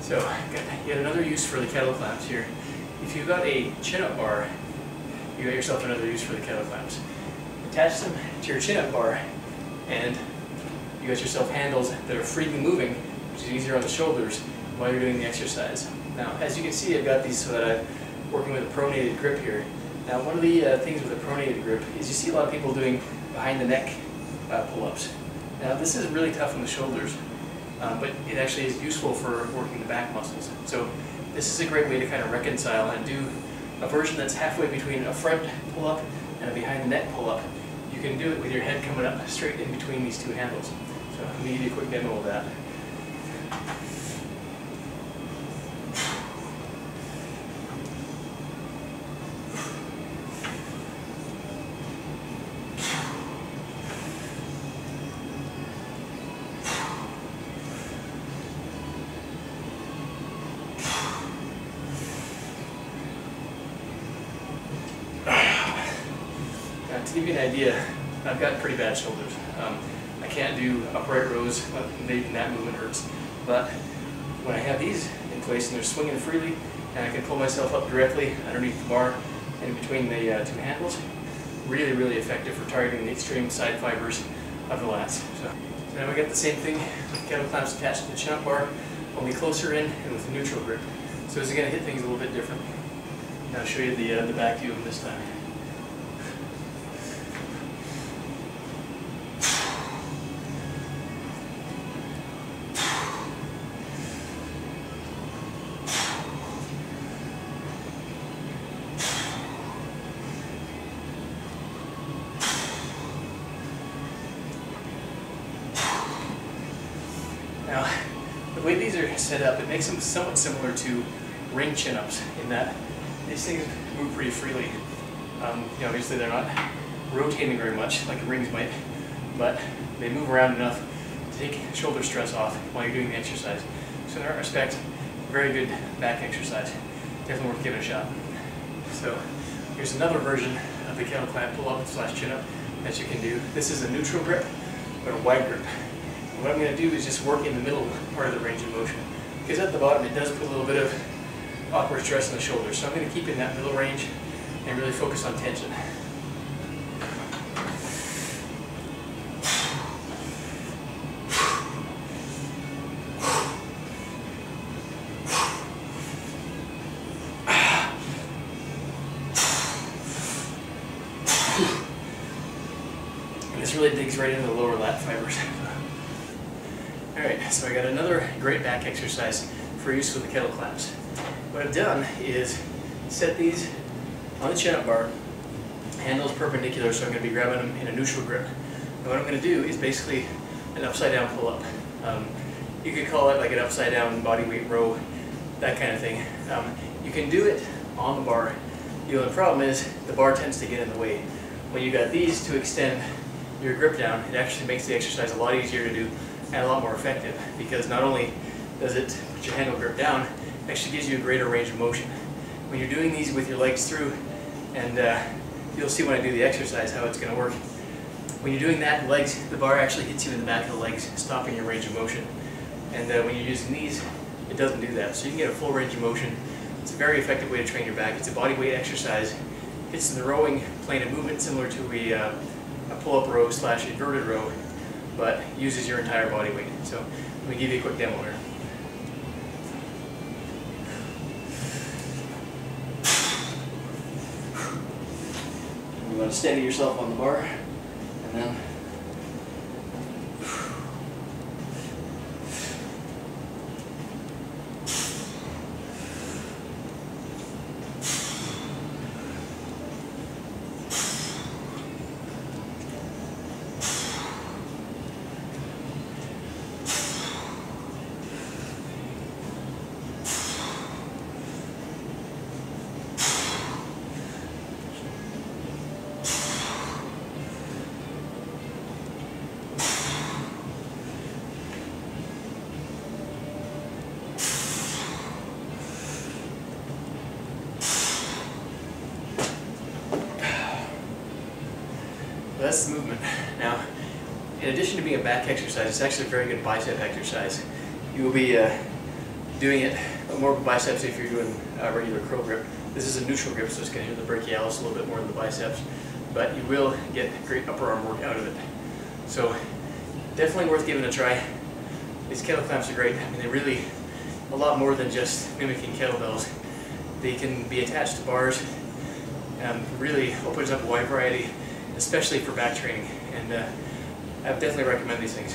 So, got yet another use for the KettleClamps here. If you've got a chin-up bar, you got yourself another use for the KettleClamps. Attach them to your chin-up bar, and you got yourself handles that are freely moving, which is easier on the shoulders while you're doing the exercise. Now, as you can see, I've got these so that I'm working with a pronated grip here. Now, one of the things with a pronated grip is you see a lot of people doing behind the neck pull-ups. Now, this is really tough on the shoulders, but it actually is useful for working the back muscles. So this is a great way to kind of reconcile and do a version that's halfway between a front pull-up and a behind the neck pull-up. You can do it with your head coming up straight in between these two handles. So let me give you a quick demo of that. To give you an idea, I've got pretty bad shoulders. I can't do upright rows, even that movement hurts. But when I have these in place and they're swinging freely, and I can pull myself up directly underneath the bar in between the two handles, really, really effective for targeting the extreme side fibers of the lats. So now we got the same thing with KettleClamps attached to the chin-up bar, only closer in and with a neutral grip. So it's going to hit things a little bit different. Now I'll show you the back view of this time. Now, the way these are set up, it makes them somewhat similar to ring chin-ups in that these things move pretty freely. Obviously they're not rotating very much like the rings might, but they move around enough to take shoulder stress off while you're doing the exercise. So in that respect, very good back exercise. Definitely worth giving a shot. So here's another version of the KettleClamp pull-up / chin-up that you can do. This is a neutral grip, but a wide grip. What I'm going to do is just work in the middle part of the range of motion, because at the bottom it does put a little bit of awkward stress on the shoulders. So I'm going to keep in that middle range and really focus on tension. And this really digs right into the lower lat fibers. Alright, so I got another great back exercise for use with the KettleClamps. What I've done is set these on the chin-up bar, handles perpendicular, so I'm going to be grabbing them in a neutral grip. And what I'm going to do is basically an upside down pull-up. You could call it like an upside down body weight row, that kind of thing. You can do it on the bar. The only problem is the bar tends to get in the way. When you got these to extend your grip down, it actually makes the exercise a lot easier to do and a lot more effective, because not only does it put your handle grip down, it actually gives you a greater range of motion. When you're doing these with your legs through, and you'll see when I do the exercise how it's going to work. When you're doing that, the bar actually hits you in the back of the legs, stopping your range of motion. And when you're using these, it doesn't do that. So you can get a full range of motion. It's a very effective way to train your back. It's a body weight exercise. It's in the rowing plane of movement, similar to a pull-up row / inverted row, but uses your entire body weight. So let me give you a quick demo here. You want to steady yourself on the bar, and then that's the movement. Now, in addition to being a back exercise, it's actually a very good bicep exercise. You will be doing it more of a biceps if you're doing a regular curl grip. This is a neutral grip, so it's going to hit the brachialis a little bit more than the biceps, but you will get great upper arm work out of it. So definitely worth giving a try. These KettleClamps are great. I mean, they're really a lot more than just mimicking kettlebells. They can be attached to bars, really opens up a wide variety, especially for back training, and I definitely recommend these things.